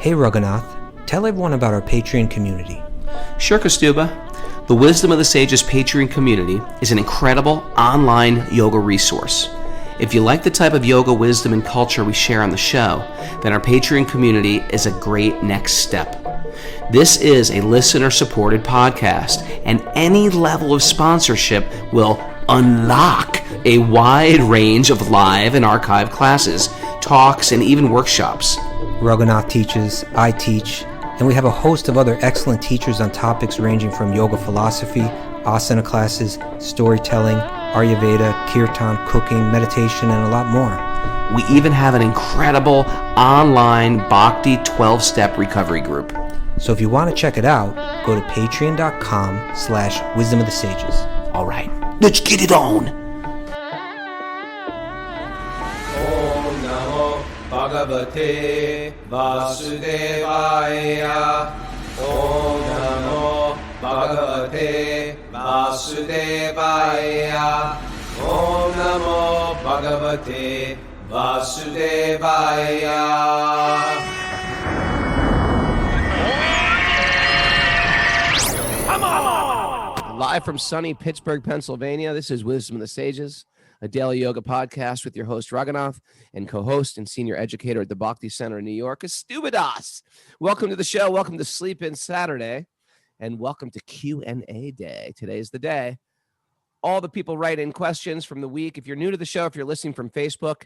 Hey Raghunath, tell everyone about our Patreon community. Sure, Kaustubha. The Wisdom of the Sages Patreon community is an incredible online yoga resource. If you like the type of yoga wisdom and culture we share on the show, then our Patreon community is a great next step. This is a listener-supported podcast, and any level of sponsorship will unlock a wide range of live and archived classes, talks, and even workshops. Raghunath teaches, I teach, and we have a host of other excellent teachers on topics ranging from yoga philosophy, asana classes, storytelling, Ayurveda, kirtan, cooking, meditation, and a lot more. We even have an incredible online Bhakti 12-step recovery group. So if you want to check it out, go to patreon.com/wisdom of the sages. All right, let's get it on. Om Namo Bhagavate Vasudevaya. Om Namo Bhagavate Vasudevaya. Om Namo Bhagavate Vasudevaya. Live from sunny Pittsburgh, Pennsylvania, this is Wisdom of the Sages, a daily yoga podcast with your host, Raghunath, and co-host and senior educator at the Bhakti Center in New York, Kaustubha. Welcome to the show. Welcome to Sleep In Saturday, and welcome to Q&A Day. Today's the day. All the people write in questions from the week. If you're new to the show, if you're listening from Facebook,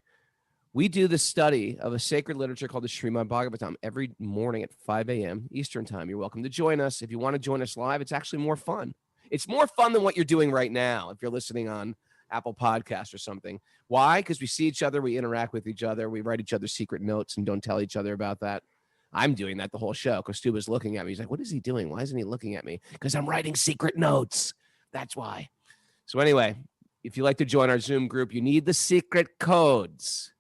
we do the study of a sacred literature called the Srimad Bhagavatam every morning at 5 a.m. Eastern Time. You're welcome to join us. If you want to join us live, it's actually more fun. It's more fun than what you're doing right now if you're listening on Apple Podcasts or something. Why? Because we see each other, we interact with each other, we write each other secret notes and don't tell each other about that. I'm doing that the whole show. Kaustubha's looking at me. He's like, what is he doing? Why isn't he looking at me? Because I'm writing secret notes. That's why. So anyway, if you'd like to join our Zoom group, you need the secret codes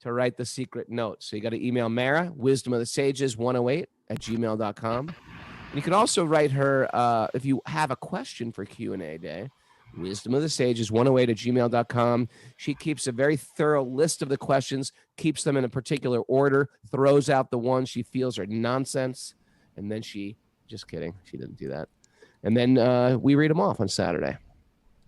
to write the secret notes. So you got to email Mara, wisdomofthesages108@gmail.com. And you can also write her, if you have a question for Q&A Day, wisdomofthesages108@gmail.com. She keeps a very thorough list of the questions, keeps them in a particular order, throws out the ones she feels are nonsense, and then just kidding, she didn't do that. And then we read them off on Saturday.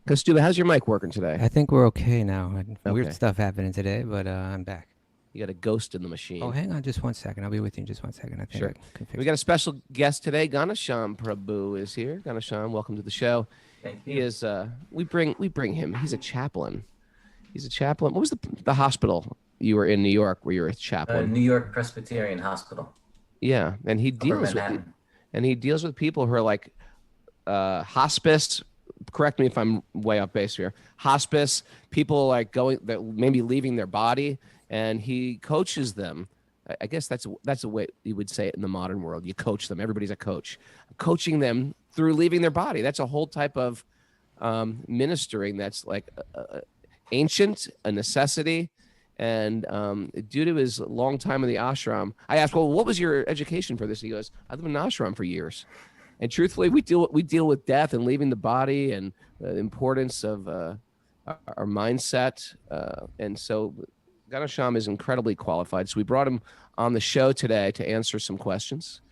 Kaustubha, how's your mic working today? I think we're okay now. Weird stuff happening today, but I'm back. You got a ghost in the machine. Oh, hang on just 1 second. I'll be with you in just 1 second. I think Sure. We got a special guest today. Ganesham Prabhu is here. Ganesham, welcome to the show. Thank you. He is. We bring him. He's a chaplain. What was the hospital you were in New York where you were a chaplain? New York Presbyterian Hospital. Yeah, and he deals with people who are like hospice. Correct me if I'm way off base here. Hospice, people like that maybe leaving their body, and he coaches them. I guess that's the way you would say it in the modern world. You coach them. Everybody's a coach. Coaching them through leaving their body. That's a whole type of ministering that's like ancient, a necessity. And due to his long time in the ashram, I asked, well, what was your education for this? He goes, I lived in an ashram for years. And truthfully, we deal with death and leaving the body and the importance of our mindset. And so Ganesham is incredibly qualified. So we brought him on the show today to answer some questions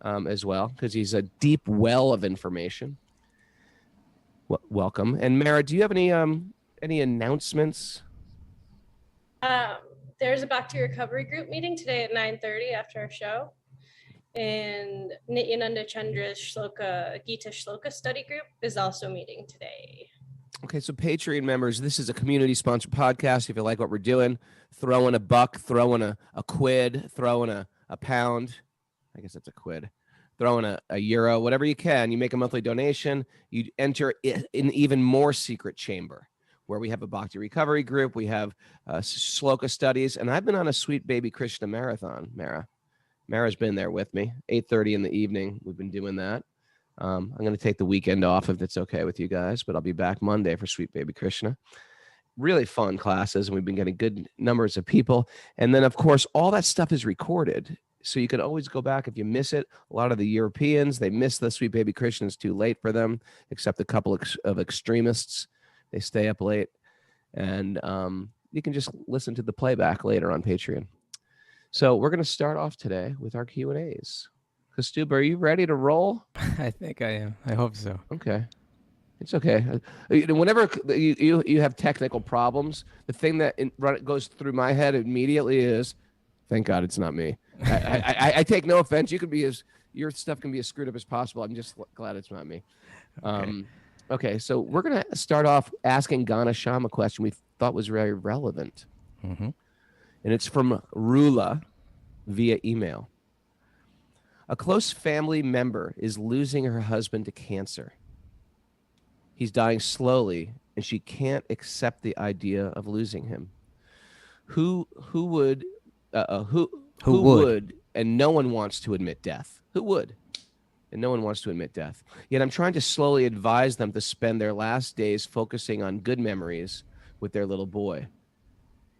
as well, because he's a deep well of information. Welcome. And Mara, do you have any announcements? There's a Bhakti recovery group meeting today at 9:30 after our show. And Nityananda Chandra's Gita Shloka study group is also meeting today. Okay, so Patreon members, this is a community-sponsored podcast. If you like what we're doing, throw in a buck, throw in a quid, throw in a pound. I guess that's a quid. Throw in a euro, whatever you can. You make a monthly donation. You enter an even more secret chamber where we have a Bhakti recovery group. We have Shloka studies. And I've been on a Sweet Baby Krishna marathon, Mara. Mara's been there with me, 8:30 in the evening. We've been doing that. I'm going to take the weekend off if it's okay with you guys, but I'll be back Monday for Sweet Baby Krishna. Really fun classes, and we've been getting good numbers of people. And then, of course, all that stuff is recorded, so you can always go back if you miss it. A lot of the Europeans, they miss the Sweet Baby Krishna. It's too late for them, except a couple of extremists. They stay up late. And you can just listen to the playback later on Patreon. So we're going to start off today with our Q&As. Kaustubha, are you ready to roll? I think I am. I hope so. Okay. It's okay. Whenever you have technical problems, the thing that goes through my head immediately is, thank God it's not me. I take no offense. Your stuff can be as screwed up as possible. I'm just glad it's not me. Okay, so we're going to start off asking Ganesham a question we thought was very relevant. Mm-hmm. And it's from Rula via email. A close family member is losing her husband to cancer. He's dying slowly, and she can't accept the idea of losing him. Who would, and no one wants to admit death. Who would? And no one wants to admit death. Yet I'm trying to slowly advise them to spend their last days focusing on good memories with their little boy.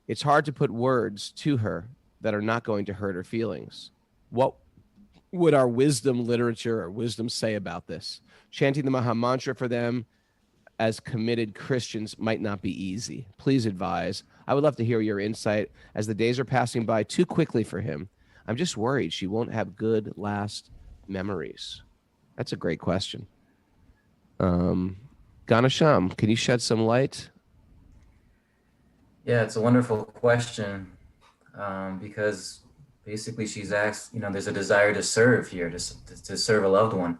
It's hard to put words to her that are not going to hurt her feelings. What would our wisdom literature or wisdom say about this? Chanting the Maha Mantra for them as committed Christians might not be easy. Please advise. I would love to hear your insight as the days are passing by too quickly for him. I'm just worried she won't have good last memories. That's a great question. Ganesham, can you shed some light? Yeah, it's a wonderful question because basically she's asked, there's a desire to serve here, to serve a loved one.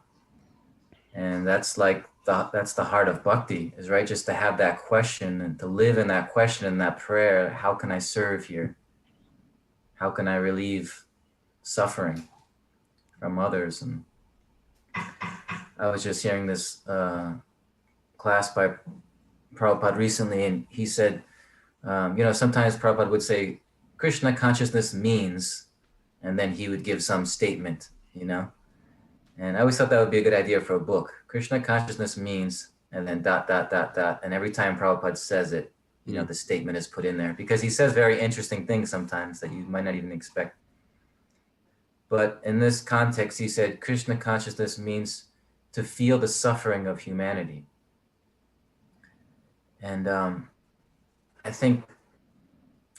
And that's like, that's the heart of bhakti, is right, just to have that question and to live in that question and that prayer. How can I serve here? How can I relieve suffering from others? And I was just hearing this class by Prabhupada recently, and he said, sometimes Prabhupada would say, Krishna consciousness means, and then he would give some statement, And I always thought that would be a good idea for a book. Krishna consciousness means, and then ... And every time Prabhupada says it, the statement is put in there, because he says very interesting things sometimes that you might not even expect. But in this context, he said, Krishna consciousness means to feel the suffering of humanity. And I think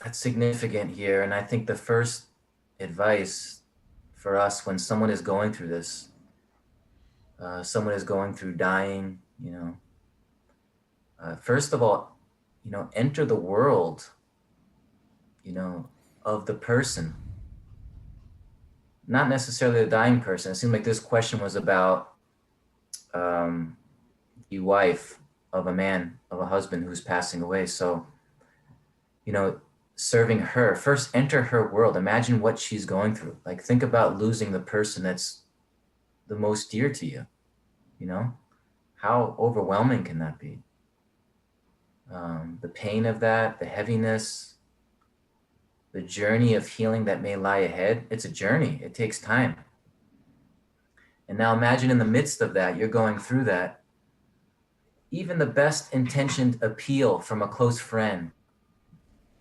that's significant here. And I think the first advice for us when someone is going through this, someone is going through dying, first of all, enter the world, of the person, not necessarily the dying person. It seemed like this question was about the wife of a man, of a husband who's passing away. So, serving her, first enter her world. Imagine what she's going through. Like, think about losing the person that's the most dear to you. How overwhelming can that be? The pain of that, the heaviness, the journey of healing that may lie ahead. It's a journey. It takes time. And now imagine in the midst of that, you're going through that. Even the best intentioned appeal from a close friend,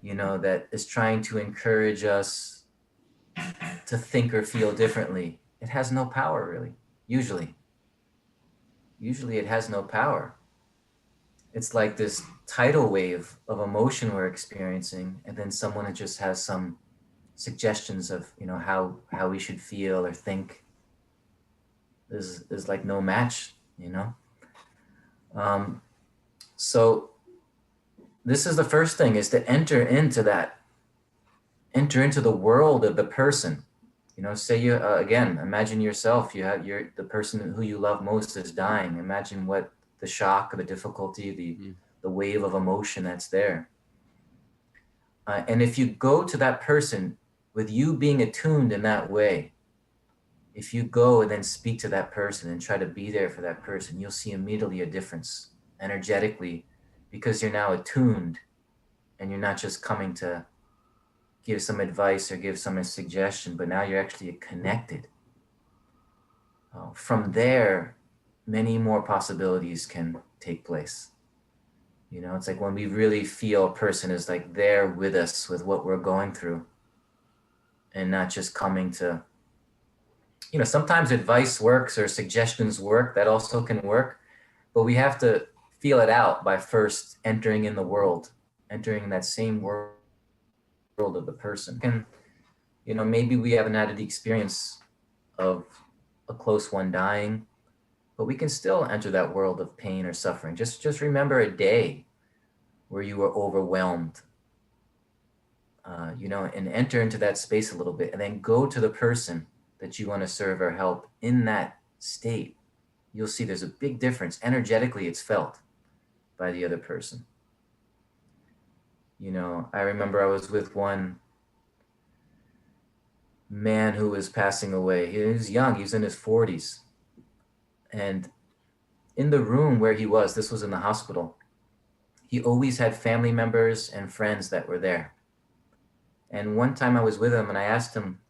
that is trying to encourage us to think or feel differently, it has no power, really. Usually it has no power. It's like this tidal wave of emotion we're experiencing, and then someone just has some suggestions of, how we should feel or think. There's like no match, So this is the first thing, is to enter into the world of the person. Say you, again, imagine yourself, the person who you love most is dying. Imagine what the shock or the difficulty, the wave of emotion that's there. And if you go to that person with you being attuned in that way, if you go and then speak to that person and try to be there for that person, you'll see immediately a difference energetically, because you're now attuned and you're not just coming to give some advice or give some suggestion, but now you're actually connected. From there, many more possibilities can take place. It's like when we really feel a person is like there with us with what we're going through, and not just coming to, sometimes advice works or suggestions work, that also can work, but we have to feel it out by first entering in the world, entering that same world of the person. And, maybe we haven't had the experience of a close one dying, but we can still enter that world of pain or suffering. Just remember a day where you were overwhelmed, and enter into that space a little bit, and then go to the person that you want to serve or help in that state. You'll see there's a big difference. Energetically, it's felt by the other person. I remember I was with one man who was passing away. He was young, he was in his 40s. And in the room where he was, this was in the hospital, he always had family members and friends that were there. And one time I was with him and I asked him,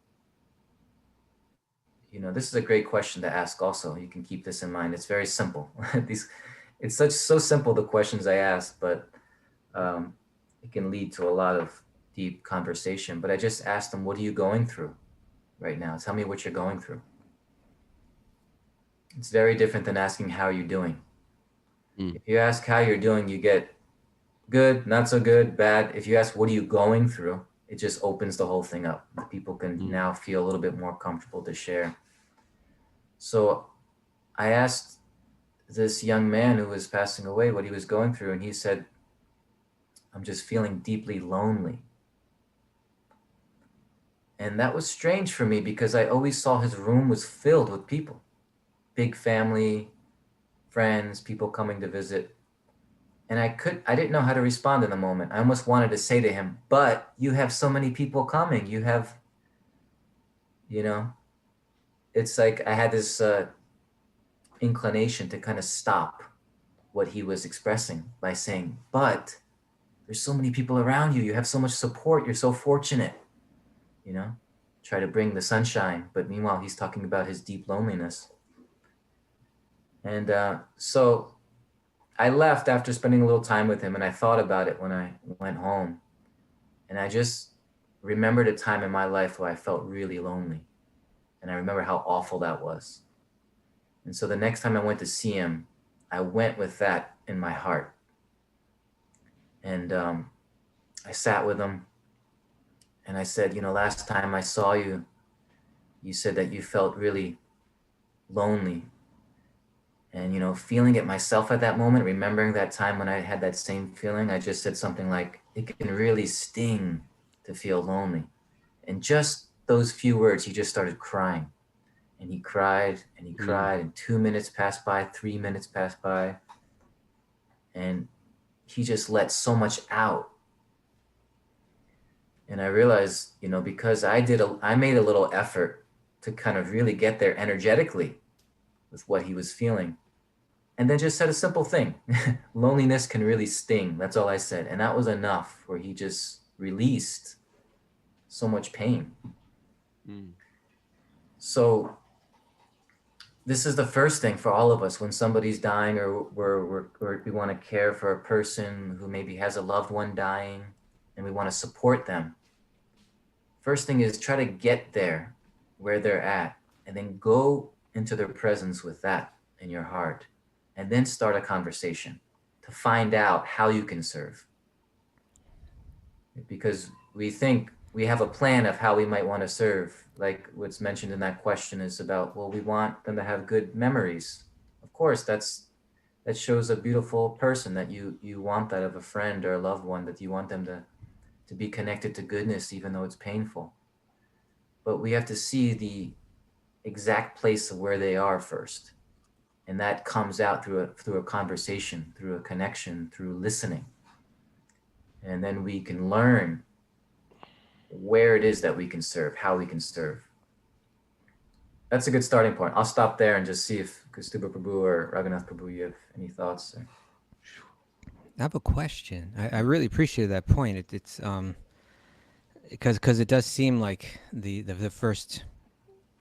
this is a great question to ask also. You can keep this in mind. It's very simple. It's so simple, the questions I ask, but it can lead to a lot of deep conversation. But I just asked him, what are you going through right now? Tell me what you're going through. It's very different than asking how you're doing. If you ask how you're doing, you get good, not so good, bad. If you ask, what are you going through? It just opens the whole thing up. People can now feel a little bit more comfortable to share. So I asked this young man who was passing away what he was going through, and he said, I'm just feeling deeply lonely. And that was strange for me because I always saw his room was filled with people, big family, friends, people coming to visit. And I didn't know how to respond in the moment. I almost wanted to say to him, but you have so many people coming. You have, it's like I had this inclination to kind of stop what he was expressing by saying, but there's so many people around you. You have so much support. You're so fortunate, try to bring the sunshine. But meanwhile, he's talking about his deep loneliness. And so I left after spending a little time with him, and I thought about it when I went home. And I just remembered a time in my life where I felt really lonely. And I remember how awful that was. And so the next time I went to see him, I went with that in my heart. And I sat with him and I said, last time I saw you, you said that you felt really lonely. And, feeling it myself at that moment, remembering that time when I had that same feeling, I just said something like, it can really sting to feel lonely. And just those few words, he just started crying. And he cried and he cried, and 2 minutes passed by, 3 minutes passed by. And he just let so much out. And I realized, because I made a little effort to kind of really get there energetically with what he was feeling. And then just said a simple thing. Loneliness can really sting. That's all I said. And that was enough where he just released so much pain. So this is the first thing for all of us when somebody's dying or we want to care for a person who maybe has a loved one dying and we want to support them. First thing is try to get there where they're at and then go into their presence with that in your heart, and then start a conversation to find out how you can serve. Because we think we have a plan of how we might want to serve, like what's mentioned in that question is about, well, we want them to have good memories. Of course, that shows a beautiful person, that you want that of a friend or a loved one, that you want them to be connected to goodness, even though it's painful. But we have to see the exact place of where they are first. And that comes out through a conversation, through a connection, through listening. And then we can learn where it is that we can serve, how we can serve. That's a good starting point. I'll stop there and just see if Kaustubha Prabhu or Raghunath Prabhu, you have any thoughts? I have a question. I really appreciate that point. It's because it does seem like the first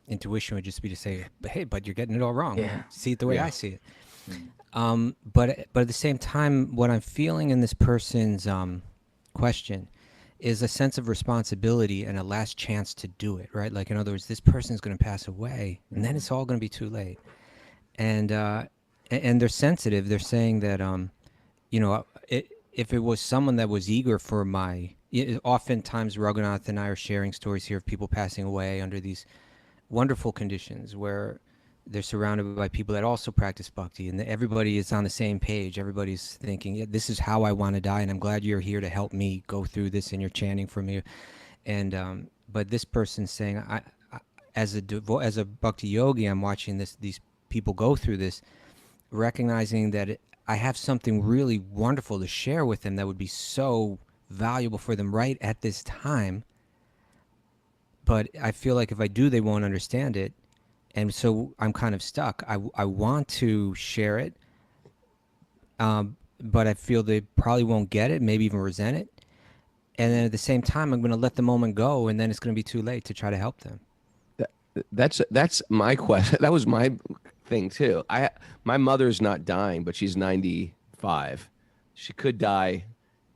intuition would just be to say, but you're getting it all wrong. Yeah. See it the way I see it. But at the same time, what I'm feeling in this person's question is a sense of responsibility and a last chance to do it, right? Like, in other words, this person's going to pass away, and then it's all going to be too late. And they're sensitive. They're saying that, if it was someone that was eager for my oftentimes Raghunath and I are sharing stories here of people passing away under these wonderful conditions where they're surrounded by people that also practice bhakti, and everybody is on the same page. Everybody's thinking, yeah, this is how I want to die, and I'm glad you're here to help me go through this, and you're chanting for me. And but this person's saying, as a bhakti yogi, I'm watching these people go through this, recognizing that I have something really wonderful to share with them that would be so valuable for them right at this time. But I feel like if I do, they won't understand it. And so I'm kind of stuck. I want to share it, but I feel they probably won't get it, maybe even resent it. And then at the same time, I'm going to let the moment go, and then it's going to be too late to try to help them. That's my question. That was my thing too. My mother's not dying, but she's 95. She could die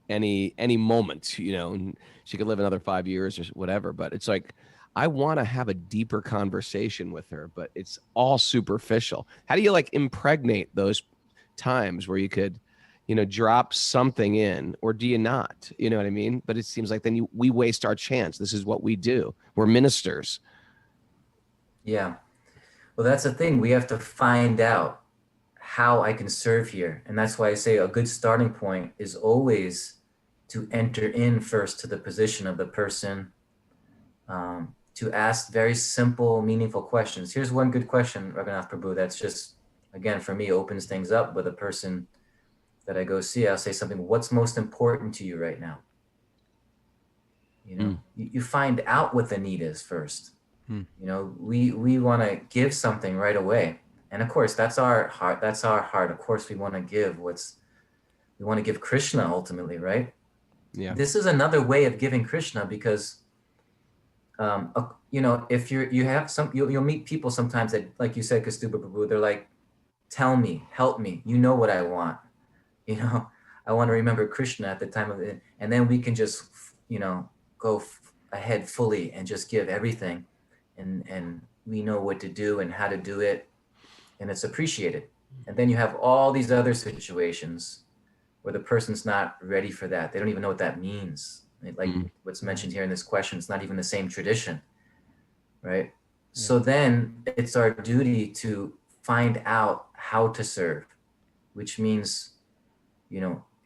any moment, and she could live another 5 years or whatever. But it's like, I want to have a deeper conversation with her, but it's all superficial. How do you like impregnate those times where you could, drop something in, or do you not? You know what I mean? But it seems like then we waste our chance. This is what we do. We're ministers. Yeah. Well, that's the thing. We have to find out how I can serve here. And that's why I say a good starting point is always to enter in first to the position of the person, to ask very simple, meaningful questions. Here's one good question, Raghunath Prabhu, that's just, again, for me, opens things up with a person that I go see. I'll say something, what's most important to you right now? You find out what the need is first. We want to give something right away. And of course, that's our heart. Of course, we want to give we want to give Krishna ultimately, right? Yeah. This is another way of giving Krishna because, if you'll meet people sometimes that, like you said, Kaustubha Prabhu, they're like, tell me, help me. You know what I want. I want to remember Krishna at the time of it. And then we can just, go ahead fully and just give everything. And we know what to do and how to do it. And it's appreciated. And then you have all these other situations where the person's not ready for that. They don't even know what that means. Like what's mentioned here in this question, it's not even the same tradition, right? Yeah. So then it's our duty to find out how to serve, which means,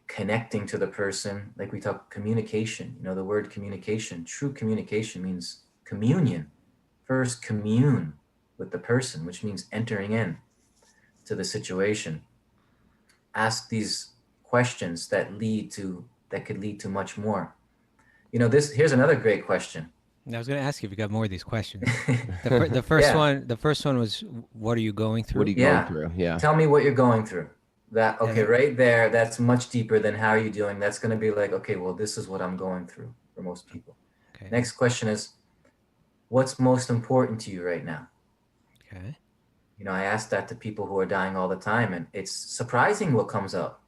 connecting to the person, like we talk communication, the word communication, true communication means communion. First commune with the person, which means entering in to the situation. Ask these questions that could lead to much more. Here's another great question. I was going to ask you if you got more of these questions. The first one was, what are you going through? What are you going through? Yeah. Tell me what you're going through. Right there, that's much deeper than how are you doing. That's going to be like, okay, well, this is what I'm going through for most people. Okay. Next question is, what's most important to you right now? Okay. I ask that to people who are dying all the time, and it's surprising what comes up.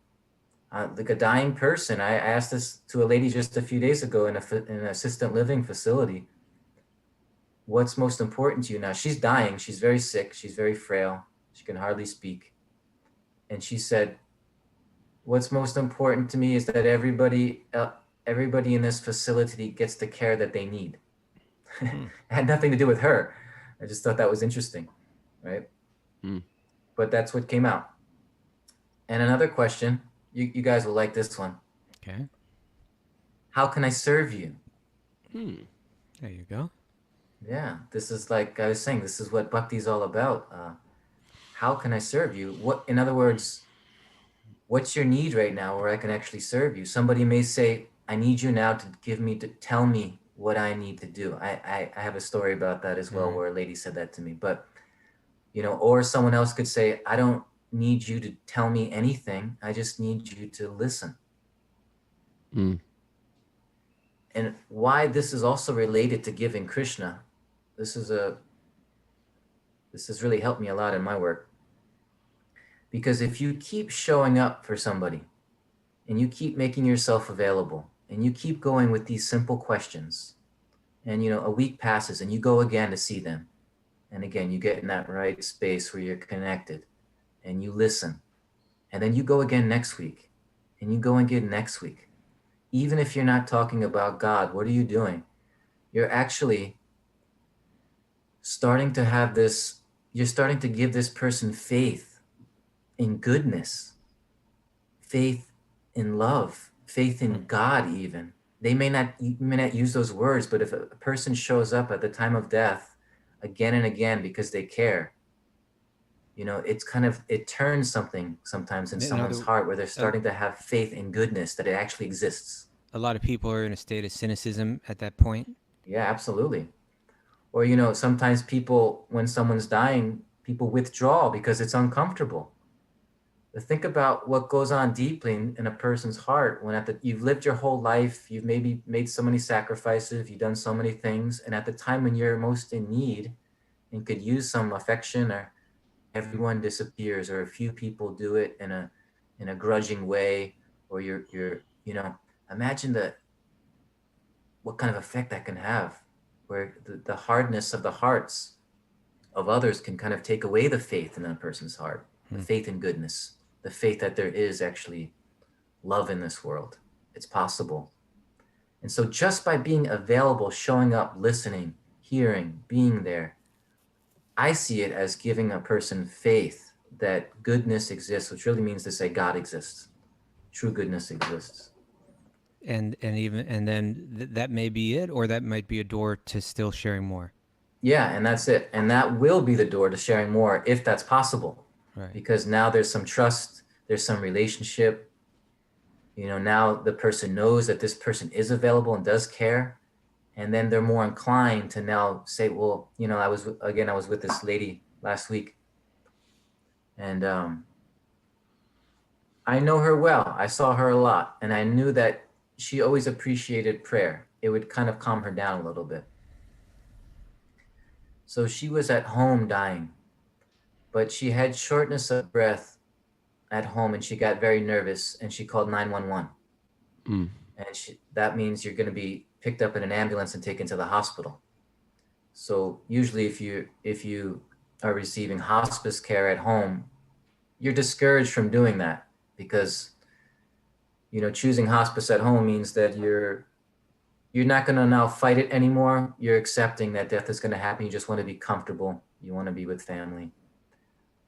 Like a dying person, I asked this to a lady just a few days ago in an assisted living facility. What's most important to you now? She's dying. She's very sick. She's very frail. She can hardly speak. And she said, what's most important to me is that everybody in this facility gets the care that they need. It had nothing to do with her. I just thought that was interesting, right? But that's what came out. And another question, you guys will like this one. Okay. How can I serve you? There you go. Yeah, this is like I was saying, this is what bhakti is all about. How can I serve you? In other words, what's your need right now where I can actually serve you? Somebody may say, I need you now to tell me what I need to do. I have a story about that as well, where a lady said that to me. But, or someone else could say, I don't need you to tell me anything. I just need you to listen. And why this is also related to giving Krishna, this has really helped me a lot in my work. Because if you keep showing up for somebody and you keep making yourself available and you keep going with these simple questions and, a week passes and you go again to see them. And again, you get in that right space where you're connected and you listen. And then you go again next week and you go again next week. even if you're not talking about God, what are you doing? You're actually starting to have this, you're starting to give this person faith in goodness, faith in love, faith in God even. You may not use those words, but if a person shows up at the time of death again and again because they care, it's kind of, it turns something sometimes in In someone's other, heart where they're a, starting to have faith in goodness, that it actually exists. a lot of people are in a state of cynicism at that point. Yeah, absolutely. Or, sometimes people, when someone's dying, people withdraw because it's uncomfortable. But think about what goes on deeply in a person's heart when you've lived your whole life, you've maybe made so many sacrifices, you've done so many things, and at the time when you're most in need and could use some affection, or everyone disappears, or a few people do it in a grudging way, or you're imagine what kind of effect that can have, where the hardness of the hearts of others can kind of take away the faith in a person's heart, the faith in goodness, the faith that there is actually love in this world. It's possible. And so just by being available, showing up, listening, hearing, being there, I see it as giving a person faith that goodness exists, which really means to say God exists. True goodness exists. And then that may be it, or that might be a door to still sharing more. Yeah, and that's it. And that will be the door to sharing more if that's possible. Right. Because now there's some trust, there's some relationship. Now the person knows that this person is available and does care. And then they're more inclined to now say, well, I was with this lady last week, and I know her well. I saw her a lot, and I knew that she always appreciated prayer. It would kind of calm her down a little bit. So she was at home dying, but she had shortness of breath at home, and she got very nervous, and she called 911. And that means you're going to be picked up in an ambulance and taken to the hospital. So usually if you are receiving hospice care at home, you're discouraged from doing that, because choosing hospice at home means that you're not going to now fight it anymore. You're accepting that death is going to happen. You just want to be comfortable. You want to be with family.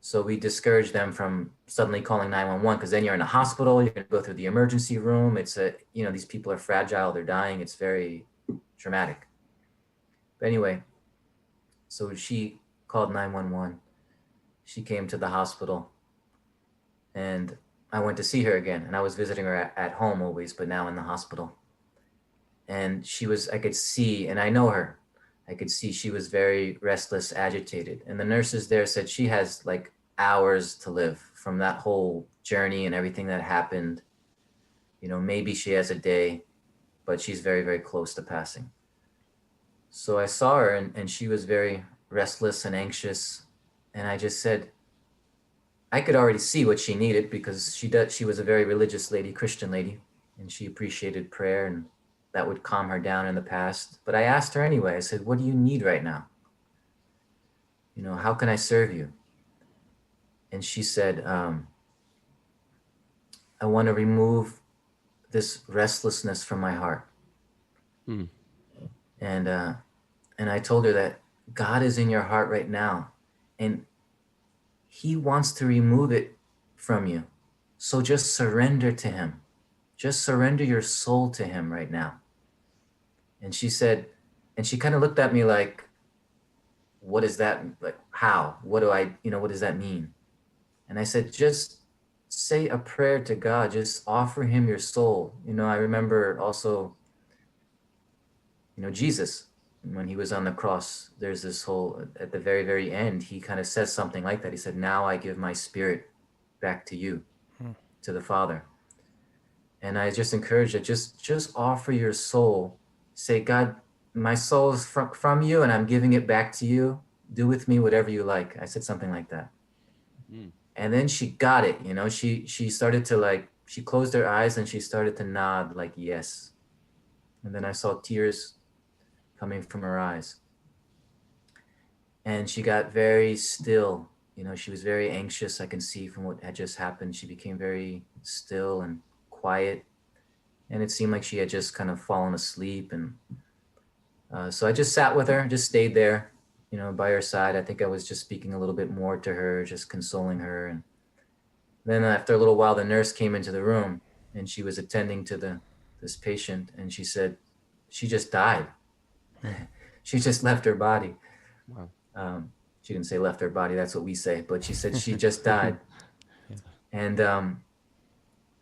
So we discourage them from suddenly calling 911, because then you're in a hospital, you're going to go through the emergency room. These people are fragile, they're dying. It's very traumatic. But anyway, so she called 911. She came to the hospital, and I went to see her again. And I was visiting her at home always, but now in the hospital. And I could see, and I know her, I could see she was very restless, agitated. And the nurses there said she has like hours to live from that whole journey and everything that happened. Maybe she has a day, but she's very, very close to passing. So I saw her, and she was very restless and anxious. And I just said, I could already see what she needed, because she was a very religious lady, Christian lady, and she appreciated prayer, and that would calm her down in the past. But I asked her anyway. I said, what do you need right now? How can I serve you? And she said, I want to remove this restlessness from my heart. And I told her that God is in your heart right now, and he wants to remove it from you. So just surrender to him. Just surrender your soul to him right now. And she said, and she kind of looked at me like, what is that? Like, how? What does that mean? And I said, just say a prayer to God. Just offer him your soul. I remember also, Jesus, when he was on the cross, there's this whole, at the very, very end, he kind of says something like that. He said, now I give my spirit back to you, to the Father. And I just encourage it, just offer your soul. Say, God, my soul is from you, and I'm giving it back to you. Do with me whatever you like. I said something like that. And then she got it, she started to she closed her eyes and she started to nod like, yes. And then I saw tears coming from her eyes. And she got very still. She was very anxious. I can see from what had just happened. She became very still and quiet. and it seemed like she had just kind of fallen asleep. And so I just sat with her, just stayed there, by her side. I think I was just speaking a little bit more to her, just consoling her. And then after a little while, the nurse came into the room, and she was attending to this patient, and she said, she just died. She just left her body. Wow. She didn't say left her body, that's what we say, but she said she just died. Yeah. And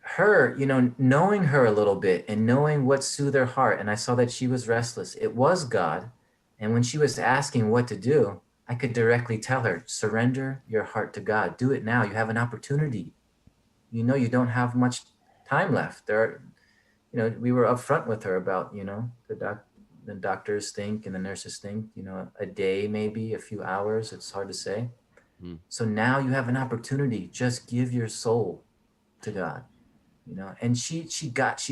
her, knowing her a little bit and knowing what soothed her heart, and I saw that she was restless, it was God. And when she was asking what to do, I could directly tell her, surrender your heart to God. Do it now. You have an opportunity. You don't have much time left. We were upfront with her about, the doctors think and the nurses think, a day, maybe a few hours. It's hard to say. So now you have an opportunity. Just give your soul to God, and she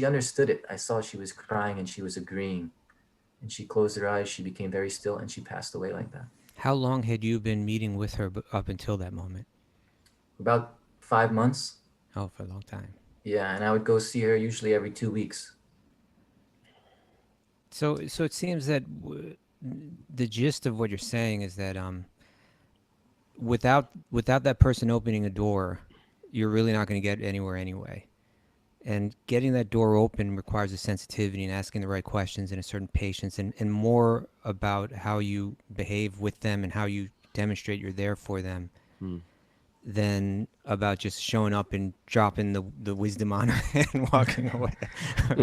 understood it. I saw she was crying and she was agreeing, and she closed her eyes. She became very still, and she passed away like that. How long had you been meeting with her up until that moment? About 5 months. Oh, for a long time. Yeah, and I would go see her usually every 2 weeks. So it seems that the gist of what you're saying is that without that person opening a door, you're really not going to get anywhere anyway. And getting that door open requires a sensitivity and asking the right questions and a certain patience and more about how you behave with them and how you demonstrate you're there for them than about just showing up and dropping the wisdom on her and walking away.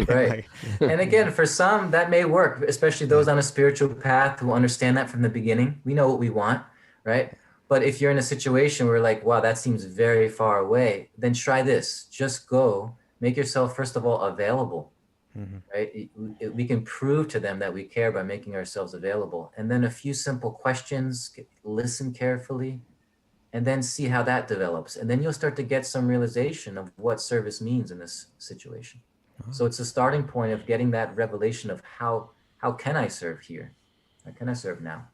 Right. And again, for some, that may work, especially those on a spiritual path who understand that from the beginning. We know what we want, right? But if you're in a situation where like, wow, that seems very far away, then try this. Just go. Make yourself, first of all, available, right? We can prove to them that we care by making ourselves available. And then a few simple questions, listen carefully, and then see how that develops. And then you'll start to get some realization of what service means in this situation. So it's a starting point of getting that revelation of how can I serve here? How can I serve now?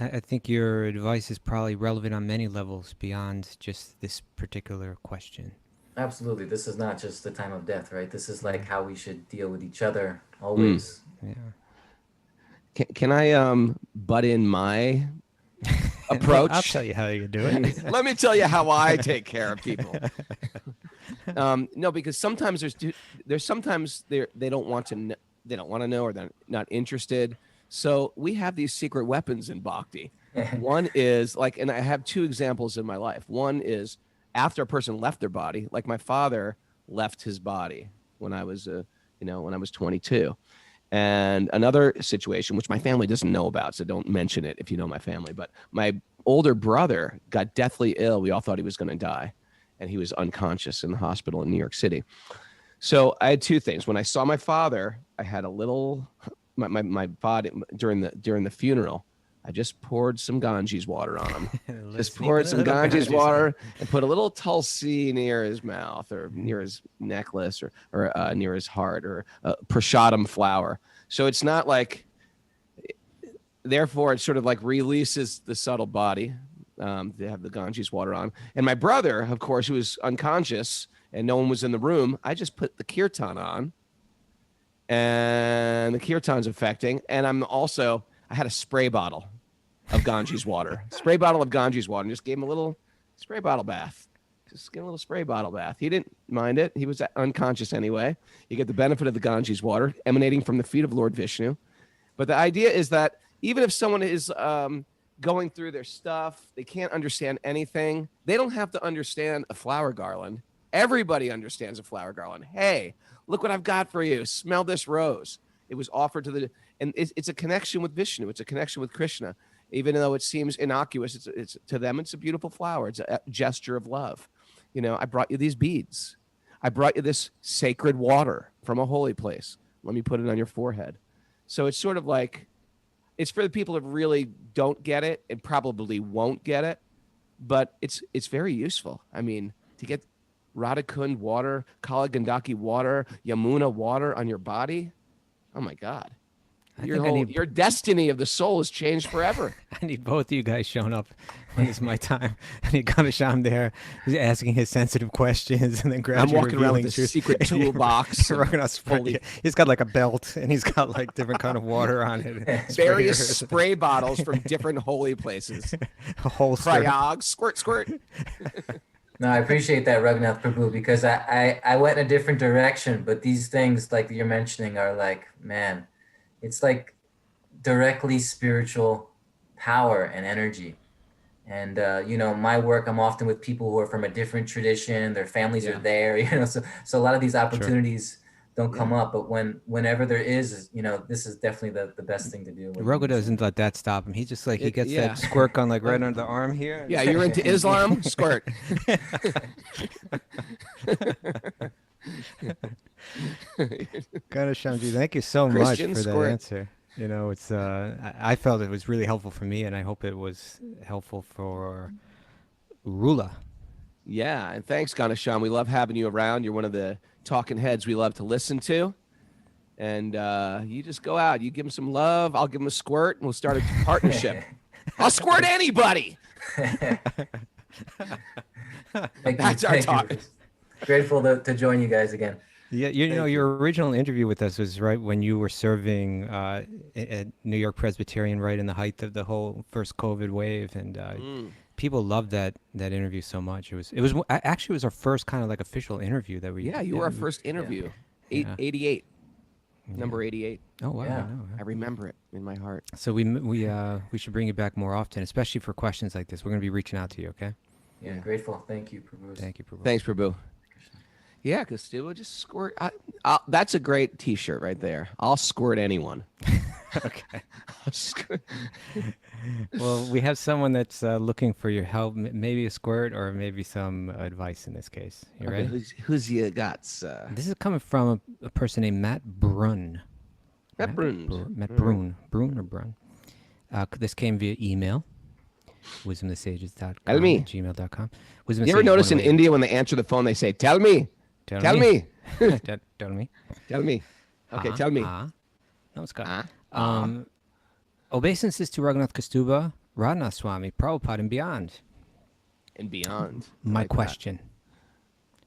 I think your advice is probably relevant on many levels beyond just this particular question. Absolutely. This is not just the time of death, right? This is like how we should deal with each other always. Yeah. Can I butt in my approach? I'll tell you how you do it. Let me tell you how I take care of people. No, because sometimes there's sometimes they don't want to they don't want to know, or they're not interested. So we have these secret weapons in Bhakti. One is like, and I have two examples in my life. One is after a person left their body, like my father left his body when I was, when I was 22. And another situation, which my family doesn't know about, so don't mention it if you know my family, but my older brother got deathly ill. We all thought he was going to die, and he was unconscious in the hospital in New York City. So I had two things. When I saw my father, I had a little... My body during the funeral, I just poured some Ganges water on him. Just poured some Ganges water and put a little tulsi near his mouth or near his necklace or near his heart, or prasadam flower. So it's not like, therefore it sort of like releases the subtle body. They have the Ganges water on. And my brother, of course, who was unconscious and no one was in the room, I just put the kirtan on. And the kirtan's affecting. And I had a spray bottle of Ganges water. And just gave him a little spray bottle bath. Just give him a little spray bottle bath. He didn't mind it. He was unconscious anyway. You get the benefit of the Ganges water emanating from the feet of Lord Vishnu. But the idea is that even if someone is going through their stuff, they can't understand anything. They don't have to understand a flower garland. Everybody understands a flower garland. Hey, look what I've got for you. Smell this rose. It was offered to and it's a connection with Vishnu. It's a connection with Krishna. Even though it seems innocuous, it's to them, it's a beautiful flower. It's a gesture of love. I brought you these beads. I brought you this sacred water from a holy place. Let me put it on your forehead. So it's sort of like, it's for the people that really don't get it and probably won't get it, but it's very useful. I mean, to get Radhakund water, Kala Gandaki water, Yamuna water on your body. Oh my God. Your destiny of the soul has changed forever. I need both of you guys showing up when it's my time. I need Kanasham there, he's asking his sensitive questions, and then I'm gradually walking around with revealing a truth. secret toolbox. He's got like a belt, and he's got like different kind of water on it. Various spray bottles from different holy places. A holster. Prayag, squirt, squirt. No, I appreciate that, Raghunath Prabhu, because I went in a different direction, but these things like you're mentioning are like, man, it's like directly spiritual power and energy. And, my work, I'm often with people who are from a different tradition, their families are there, so a lot of these opportunities don't come up, but whenever there is, this is definitely the best thing to do. Raghu doesn't let that stop him. He's just like, he gets that squirt gun like right under the arm here. Yeah, you're into Islam? Squirt. Shamji, thank you so Christian much for squirt. that answer. It's I felt it was really helpful for me, and I hope it was helpful for Rula. Yeah, and thanks, Ganesham. We love having you around. You're one of the talking heads we love to listen to. And you just go out, you give him some love, I'll give him a squirt, and we'll start a partnership. I'll squirt anybody. That's our talk. Grateful to join you guys again. Yeah, your original interview with us was right when you were serving at New York Presbyterian, right in the height of the whole first COVID wave, and people loved that interview so much. It was actually our first kind of like official interview that we. Yeah, you were our first interview. 88, number 88. Oh wow! Yeah. I remember it in my heart. So we should bring you back more often, especially for questions like this. We're going to be reaching out to you. Okay. Yeah, grateful. Thank you, Prabhu. Thank you, Prabhu. Thanks, Prabhu. Yeah, Kaustubha, just squirt. That's a great T-shirt right there. I'll squirt anyone. Okay. Well, we have someone that's looking for your help, maybe a squirt or maybe some advice in this case. You ready? Who's you got? This is coming from a person named Matt Brun. Matt Brun. Matt Brun. Brun or Brun? This came via email. wisdomthesages.com. Tell me. gmail.com. You ever notice in India when they answer the phone, they say, tell me. Tell me. Tell me. Tell me. Okay, tell me. Namaskar. Obeisances to Raghunath Kaustubha, Radhanath Swami, Prabhupada, and beyond. And beyond. My like question.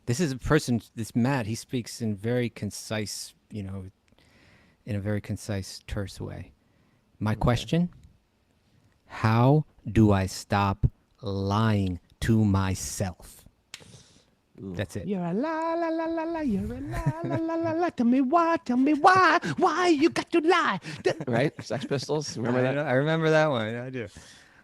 This is a person, this Matt, he speaks in very concise, in a very concise, terse way. My question, how do I stop lying to myself? That's it. You're a la la la la la. You're a la la la la la. Tell me why you got to lie? Right, Sex Pistols. Remember that? I remember that one. I do.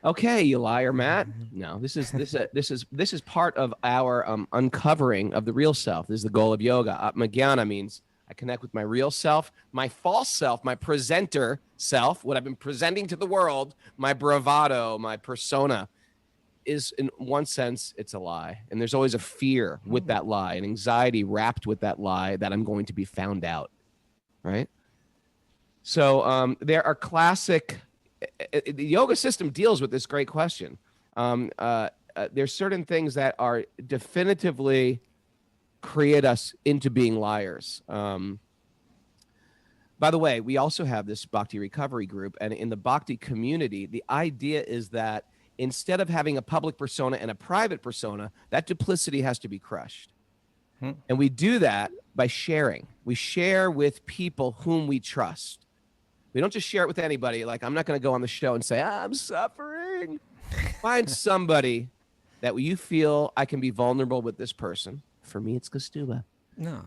Okay, you liar, Matt. No, this is part of our uncovering of the real self. This is the goal of yoga. Atmajnana means I connect with my real self, my false self, my presenter self, what I've been presenting to the world, my bravado, my persona. Is in one sense, it's a lie. And there's always a fear with that lie, an anxiety wrapped with that lie that I'm going to be found out, right? So there are classic, the yoga system deals with this great question. There's certain things that are definitively create us into being liars. By the way, we also have this Bhakti recovery group, and in the Bhakti community, the idea is that instead of having a public persona and a private persona, that duplicity has to be crushed. And we do that by sharing. We share with people whom we trust. We don't just share it with anybody. Like, I'm not going to go on the show and say, I'm suffering. Find somebody that you feel I can be vulnerable with this person. For me, it's Kaustubha. No.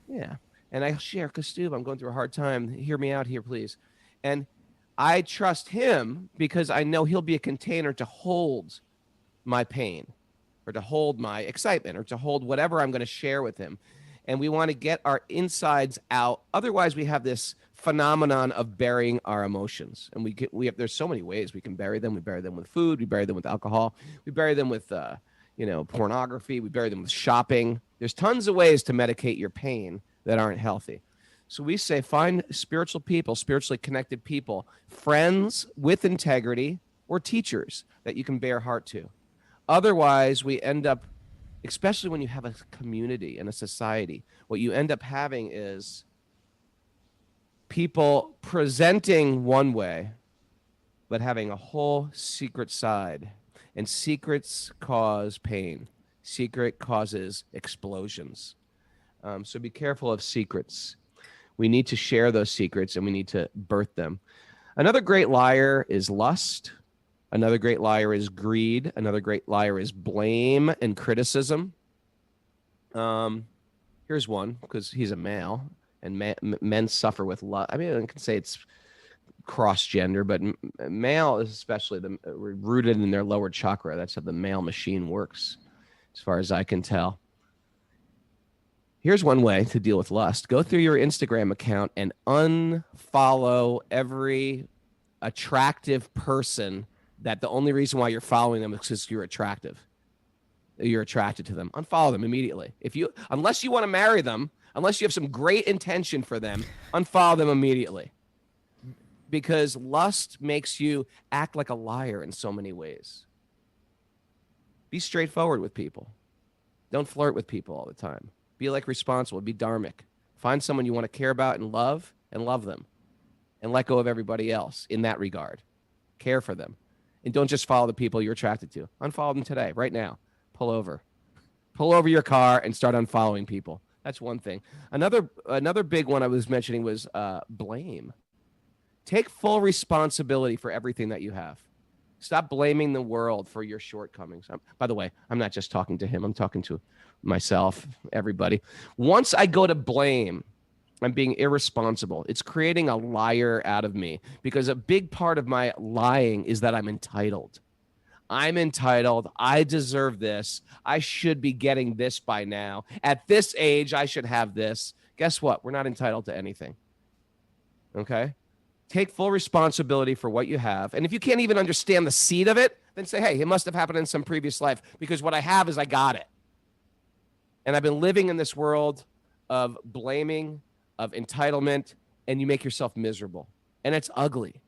Yeah. And I share, Kaustubha, I'm going through a hard time. Hear me out here, please. And I trust him because I know he'll be a container to hold my pain or to hold my excitement or to hold whatever I'm going to share with him. And we want to get our insides out. Otherwise, we have this phenomenon of burying our emotions. And there's so many ways we can bury them. We bury them with food. We bury them with alcohol. We bury them with, pornography. We bury them with shopping. There's tons of ways to medicate your pain that aren't healthy. So we say, find spiritual people, spiritually connected people, friends with integrity, or teachers that you can bear heart to. Otherwise, we end up, especially when you have a community and a society, what you end up having is people presenting one way, but having a whole secret side. And secrets cause pain. Secret causes explosions. So be careful of secrets. We need to share those secrets and we need to birth them. Another great liar is lust. Another great liar is greed. Another great liar is blame and criticism. Here's one, because he's a male, and men suffer with lust. I mean, I can say it's cross-gender, but male is especially rooted in their lower chakra. That's how the male machine works, as far as I can tell. Here's one way to deal with lust. Go through your Instagram account and unfollow every attractive person that the only reason why you're following them is because you're attractive. You're attracted to them. Unfollow them immediately. Unless you want to marry them, unless you have some great intention for them, unfollow them immediately. Because lust makes you act like a liar in so many ways. Be straightforward with people. Don't flirt with people all the time. Be responsible. Be dharmic. Find someone you want to care about and love them. And let go of everybody else in that regard. Care for them. And don't just follow the people you're attracted to. Unfollow them today, right now. Pull over your car and start unfollowing people. That's one thing. Another big one I was mentioning was blame. Take full responsibility for everything that you have. Stop blaming the world for your shortcomings. By the way, I'm not just talking to him. I'm talking to myself, everybody. Once I go to blame, I'm being irresponsible. It's creating a liar out of me, because a big part of my lying is that I'm entitled. I'm entitled. I deserve this. I should be getting this by now. At this age, I should have this. Guess what? We're not entitled to anything. Okay? Take full responsibility for what you have. And if you can't even understand the seed of it, then say, hey, it must have happened in some previous life, because what I have is I got it. And I've been living in this world of blaming, of entitlement, and you make yourself miserable. And it's ugly.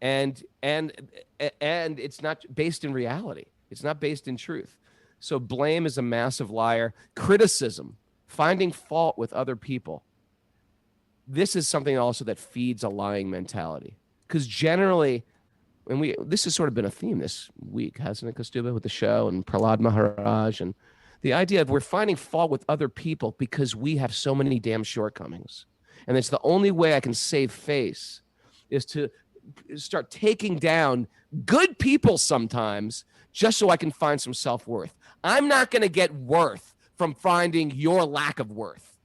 And it's not based in reality. It's not based in truth. So blame is a massive liar. Criticism, finding fault with other people. This is something also that feeds a lying mentality. Because generally, this has sort of been a theme this week, hasn't it, Kaustubha, with the show and Prahlad Maharaj, and the idea of we're finding fault with other people because we have so many damn shortcomings. And it's the only way I can save face is to start taking down good people sometimes just so I can find some self-worth. I'm not going to get worth from finding your lack of worth.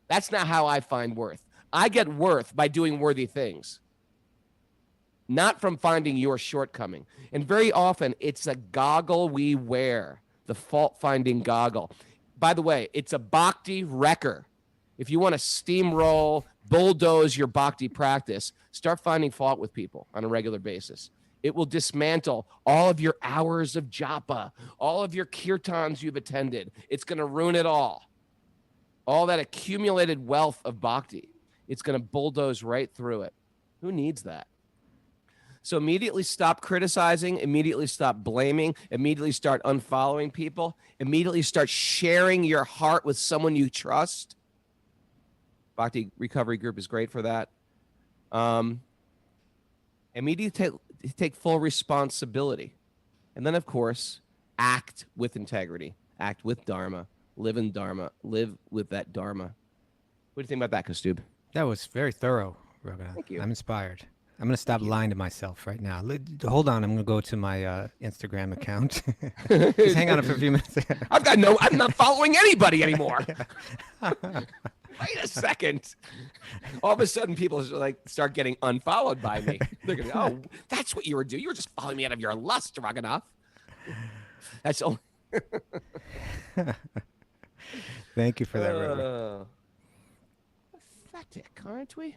That's not how I find worth. I get worth by doing worthy things, not from finding your shortcoming. And very often it's a goggle we wear, the fault-finding goggle. By the way, it's a bhakti wrecker. If you want to steamroll, bulldoze your bhakti practice, start finding fault with people on a regular basis. It will dismantle all of your hours of japa, all of your kirtans you've attended. It's going to ruin it all. All that accumulated wealth of bhakti, it's going to bulldoze right through it. Who needs that? So immediately stop criticizing, immediately stop blaming, immediately start unfollowing people, immediately start sharing your heart with someone you trust. Bhakti Recovery Group is great for that. Immediately take full responsibility. And then, of course, act with integrity, act with dharma, live in dharma, live with that dharma. What do you think about that, Kaustubha? That was very thorough, Raghunath. Thank you. I'm inspired. I'm going to stop lying to myself right now. Hold on. I'm going to go to my Instagram account. Just hang on for a few minutes. I'm not following anybody anymore. Wait a second. All of a sudden, people start getting unfollowed by me. They're going, oh, that's what you were doing. You were just following me out of your lust, Raghunath. That's all. Thank you for that, Raghunath. Pathetic, aren't we?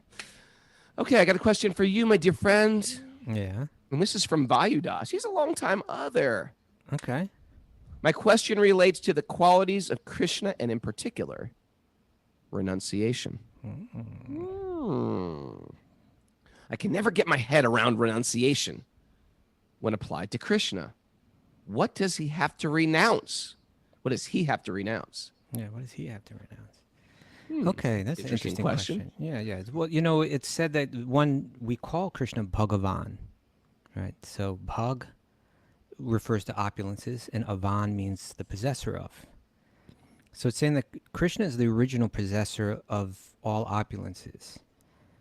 Okay, I got a question for you, my dear friend. Yeah. And this is from Vayudas. He's a longtime other. Okay. My question relates to the qualities of Krishna, and in particular, renunciation. I can never get my head around renunciation when applied to Krishna. What does he have to renounce? What does he have to renounce? Yeah, what does he have to renounce? Okay, that's an interesting question. Yeah. Well, it's said that we call Krishna Bhagavan, right? So Bhag refers to opulences, and Avan means the possessor of. So it's saying that Krishna is the original possessor of all opulences.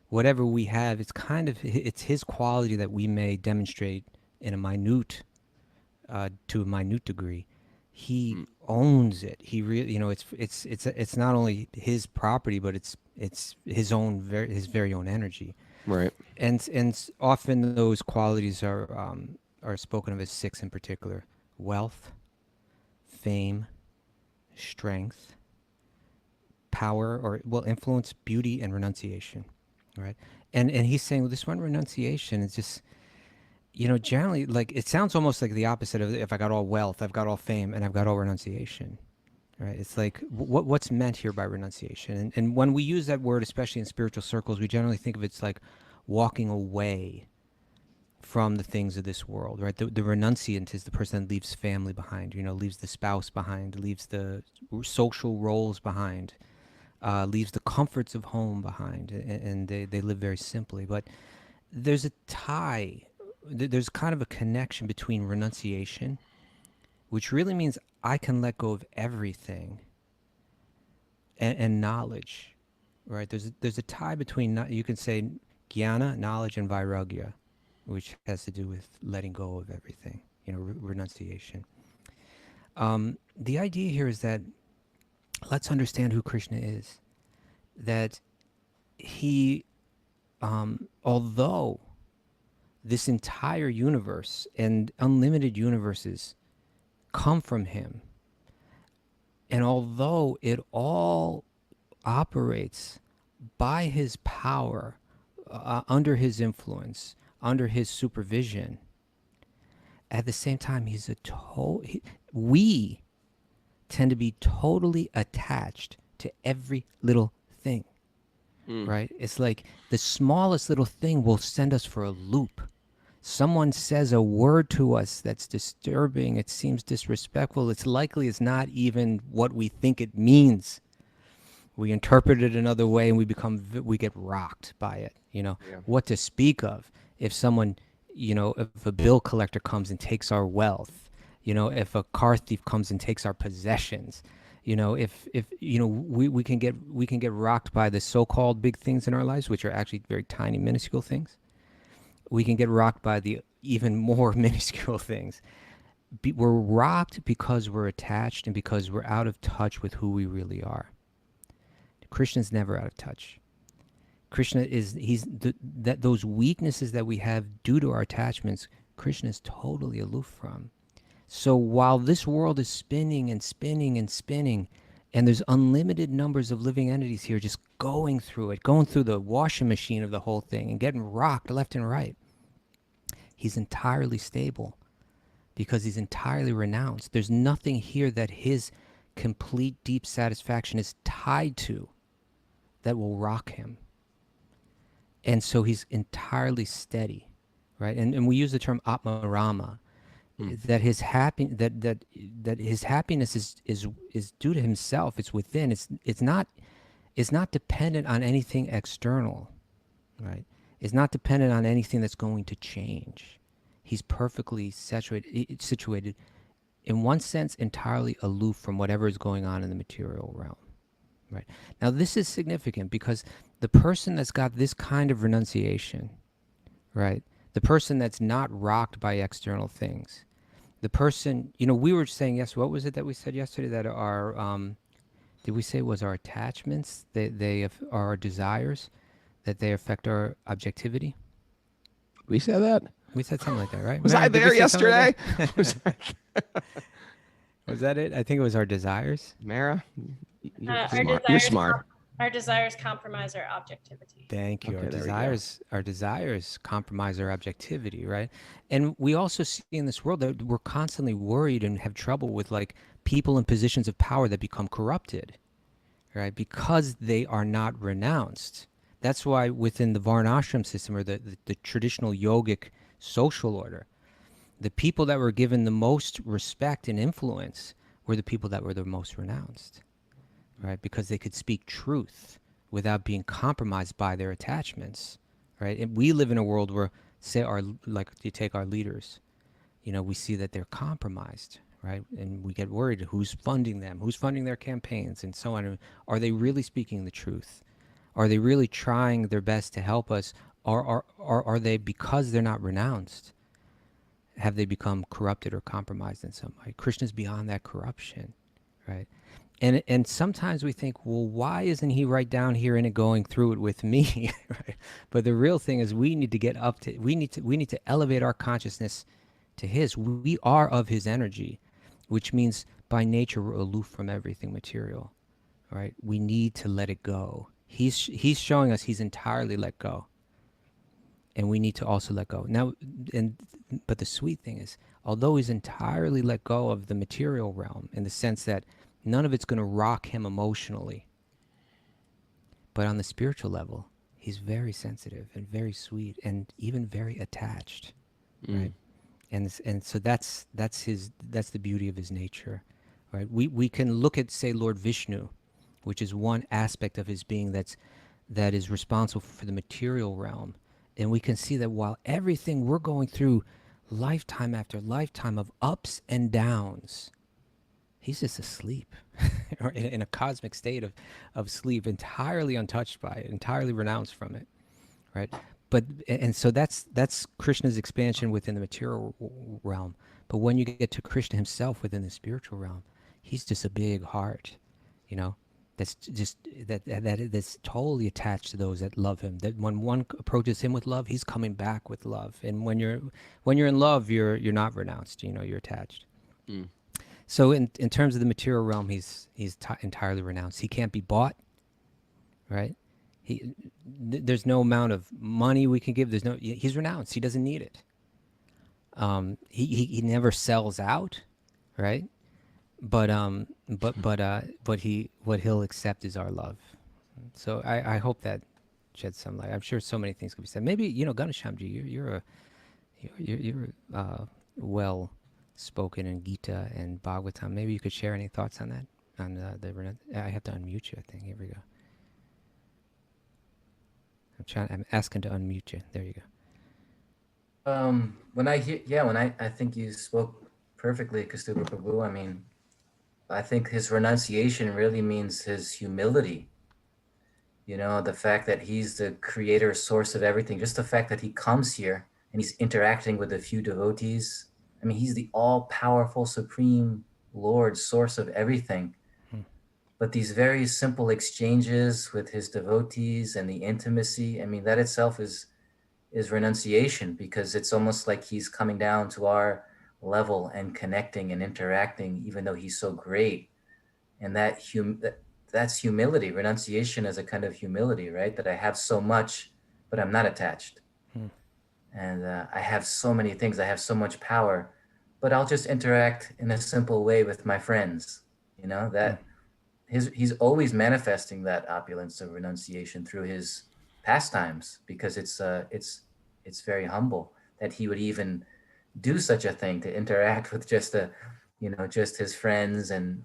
Whatever we have, it's his quality that we may demonstrate in a minute, to a minute degree. He owns it. He really, it's not only his property, but it's his very own energy. Right. And often those qualities are spoken of as six in particular: wealth, fame, strength, power, influence, beauty, and renunciation. Right. And he's saying, well, this one renunciation is just, generally, like, it sounds almost like the opposite of if I got all wealth, I've got all fame, and I've got all renunciation. Right. It's like, what's meant here by renunciation? And when we use that word, especially in spiritual circles, we generally think of it's like walking away from the things of this world, right? The renunciant is the person that leaves family behind, leaves the spouse behind, leaves the social roles behind, leaves the comforts of home behind, and they live very simply. But there's a tie, there's kind of a connection between renunciation, which really means I can let go of everything, and knowledge, right? There's a tie between, you can say, jnana, knowledge, and vairagya, which has to do with letting go of everything, renunciation. The idea here is that let's understand who Krishna is. That he, although this entire universe and unlimited universes come from him, and although it all operates by his power, under his influence, under his supervision, at the same time, we tend to be totally attached to every little thing, right? It's like the smallest little thing will send us for a loop. Someone says a word to us that's disturbing, it seems disrespectful, it's likely it's not even what we think it means. We interpret it another way, and we get rocked by it, What to speak of if someone, if a bill collector comes and takes our wealth, if a car thief comes and takes our possessions, if we can get rocked by the so-called big things in our lives, which are actually very tiny, minuscule things. We can get rocked by the even more minuscule things. We're rocked because we're attached and because we're out of touch with who we really are. Krishna's never out of touch. Krishna those weaknesses that we have due to our attachments, Krishna is totally aloof from. So while this world is spinning and spinning and spinning, and there's unlimited numbers of living entities here just going through the washing machine of the whole thing and getting rocked left and right, he's entirely stable because he's entirely renounced. There's nothing here that his complete deep satisfaction is tied to that will rock him. And so he's entirely steady, right? And we use the term Atmarama, that his his happiness is due to himself. It's within. It's not dependent on anything external, right? It's not dependent on anything that's going to change. He's perfectly situated, in one sense, entirely aloof from whatever is going on in the material realm. Right. Now, this is significant because the person that's got this kind of renunciation, right, the person that's not rocked by external things, the person, we were saying, what was it that we said yesterday, that our, did we say it was our attachments, they are our desires, that they affect our objectivity? We said that? We said something like that, right? Was I there yesterday? Was that it? I think it was our desires. Mara? Our You're smart. Our desires compromise our objectivity. Thank you. Okay, Our desires compromise our objectivity, right? And we also see in this world that we're constantly worried and have trouble with, like, people in positions of power that become corrupted, right? Because they are not renounced. That's why within the Varnashram system, or the traditional yogic social order, the people that were given the most respect and influence were the people that were the most renounced. right? Because they could speak truth without being compromised by their attachments, right? And we live in a world where, say, like you take our leaders, we see that they're compromised, right? And we get worried, who's funding them, who's funding their campaigns, and so on. Are they really speaking the truth? Are they really trying their best to help us? Or are they, because they're not renounced, have they become corrupted or compromised in some way? Krishna's beyond that corruption, right? And sometimes we think, well, why isn't he right down here in it, going through it with me, right? But the real thing is, we need to get up to, we need to elevate our consciousness to his. We are of his energy, which means by nature we're aloof from everything material, right? We need to let it go. He's showing us he's entirely let go, and we need to also let go. Now, but the sweet thing is, although he's entirely let go of the material realm, in the sense that none of it's going to rock him emotionally, but on the spiritual level, he's very sensitive and very sweet and even very attached, right? And so that's the beauty of his nature, right? We can look at, say, Lord Vishnu, which is one aspect of his being that is responsible for the material realm, and we can see that while everything we're going through, lifetime after lifetime of ups and downs, he's just asleep, or in a cosmic state of sleep, entirely untouched by it, entirely renounced from it, right? And so that's Krishna's expansion within the material realm. But when you get to Krishna himself within the spiritual realm, he's just a big heart, that's just that's totally attached to those that love him. That when one approaches him with love, he's coming back with love. And when you're in love, you're not renounced. You're attached. So in terms of the material realm, he's entirely renounced. He can't be bought, right? There's no amount of money we can give. He's renounced. He doesn't need it. He never sells out, right? But what he'll accept is our love. So I hope that sheds some light. I'm sure so many things could be said. Maybe Ganashamji, you're well spoken in Gita and Bhagavatam. Maybe you could share any thoughts on that. I have to unmute you, I think. Here we go. I'm asking to unmute you. There you go. When I think you spoke perfectly, Kaustubha Prabhu. I mean, I think his renunciation really means his humility. The fact that he's the creator, source of everything, just the fact that he comes here and he's interacting with a few devotees. I mean, he's the all-powerful, supreme Lord, source of everything. But these very simple exchanges with his devotees and the intimacy, I mean, that itself is renunciation, because it's almost like he's coming down to our level and connecting and interacting, even though he's so great. And that's humility. Renunciation is a kind of humility, right? That I have so much, but I'm not attached. And I have so many things, I have so much power, but I'll just interact in a simple way with my friends. He's always manifesting that opulence of renunciation through his pastimes, because it's very humble that he would even do such a thing, to interact with just his friends, and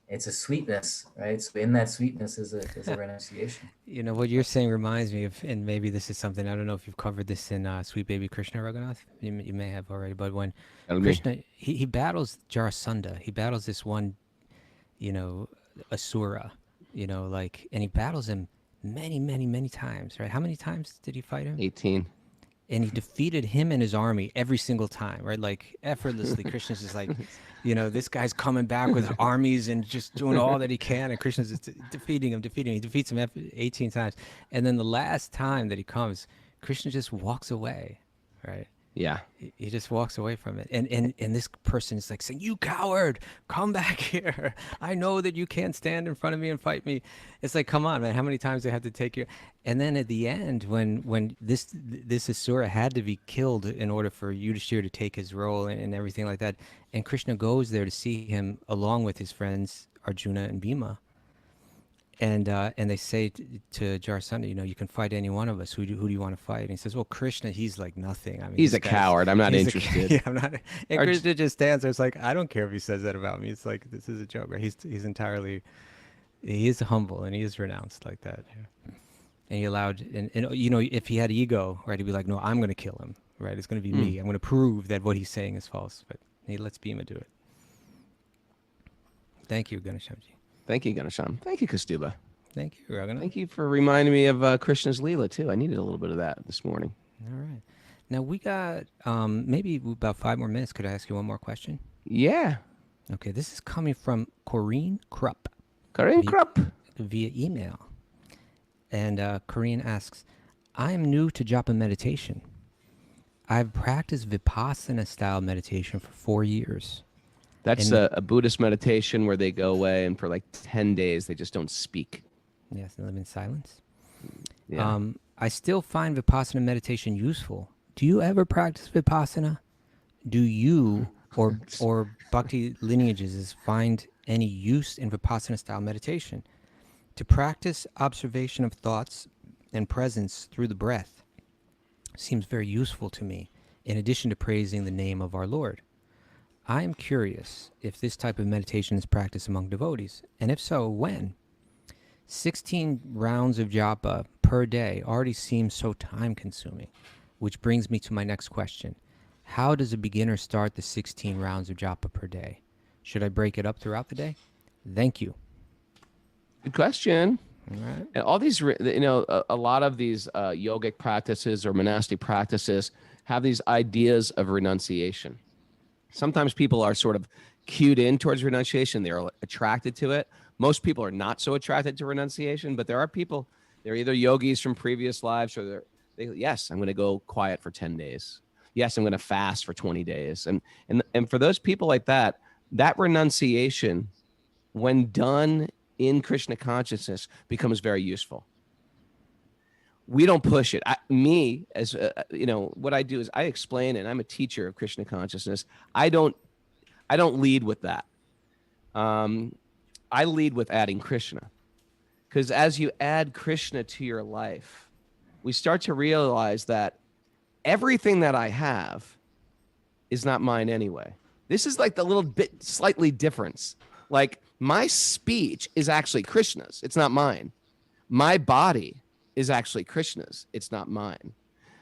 it's a sweetness, right? So in that sweetness is a renunciation. What you're saying reminds me of, and maybe this is something, I don't know if you've covered this in Sweet Baby Krishna, Raghunath. You may have already, but when Krishna, he battles Jarasandha, he battles this one, Asura, and he battles him many, many, many times, right? How many times did he fight him? 18. And he defeated him and his army every single time, right? Like effortlessly. Krishna's just like, this guy's coming back with armies and just doing all that he can. And Krishna's just defeating him. He defeats him 18 times. And then the last time that he comes, Krishna just walks away, right? Yeah. He just walks away from it. And this person is like saying, "You coward, come back here. I know that you can't stand in front of me and fight me." It's like, come on, man, how many times do I have to take you? And then at the end, when this Asura had to be killed in order for Yudhishthira to take his role and everything like that, and Krishna goes there to see him along with his friends Arjuna and Bhima. And they say to Jarasandha, you can fight any one of us. Who do you want to fight? And he says, well, Krishna, he's like nothing. I mean, He's a coward. I'm not interested. Yeah, I'm not. And Krishna just stands there. It's like, I don't care if he says that about me. It's like, this is a joke, right? He's entirely He is humble and he is renounced like that. Yeah. And he allowed, and you know, if he had ego, right, he'd be like, no, I'm going to kill him, right? It's going to be me. I'm going to prove that what he's saying is false. But he lets Bhima do it. Thank you, Ganeshamji. Thank you, Ganesham. Thank you, Kaustubha. Thank you, Raghunath. Thank you for reminding me of Krishna's Leela, too. I needed a little bit of that this morning. All right. Now we got maybe about 5 more minutes. Could I ask you one more question? Yeah. Okay, this is coming from Corrine Krupp Karin Krupp. via email. And Corrine asks, I am new to japa meditation. I've practiced vipassana style meditation for 4 years. That's And- a Buddhist meditation where they go away and for like 10 days they just don't speak. Yes, and live in silence. Yeah. I still find vipassana meditation useful. Do you ever practice vipassana? Do you or Bhakti lineages find any use in vipassana style meditation? To practice observation of thoughts and presence through the breath seems very useful to me, in addition to praising the name of our Lord. I am curious if this type of meditation is practiced among devotees, and if so, when? 16 rounds of japa per day already seems so time-consuming, which brings me to my next question. How does a beginner start the 16 rounds of japa per day? Should I break it up throughout the day? Thank you. Good question. All right. And all these, you know, a lot of these yogic practices or monastic practices have these ideas of renunciation. Sometimes people are sort of cued in towards renunciation. They're attracted to it. Most people are not so attracted to renunciation, but there are people, they're either yogis from previous lives or yes, I'm going to go quiet for 10 days. Yes, I'm going to fast for 20 days. And for those people like that, that renunciation, when done in Krishna consciousness, becomes very useful. We don't push it. You know, what I do is I explain, and I'm a teacher of Krishna consciousness. I don't lead with that. I lead with adding Krishna, because as you add Krishna to your life, we start to realize that everything that I have is not mine anyway. This is like the little bit slightly difference. Like my speech is actually Krishna's. It's not mine. My body is actually Krishna's. It's not mine.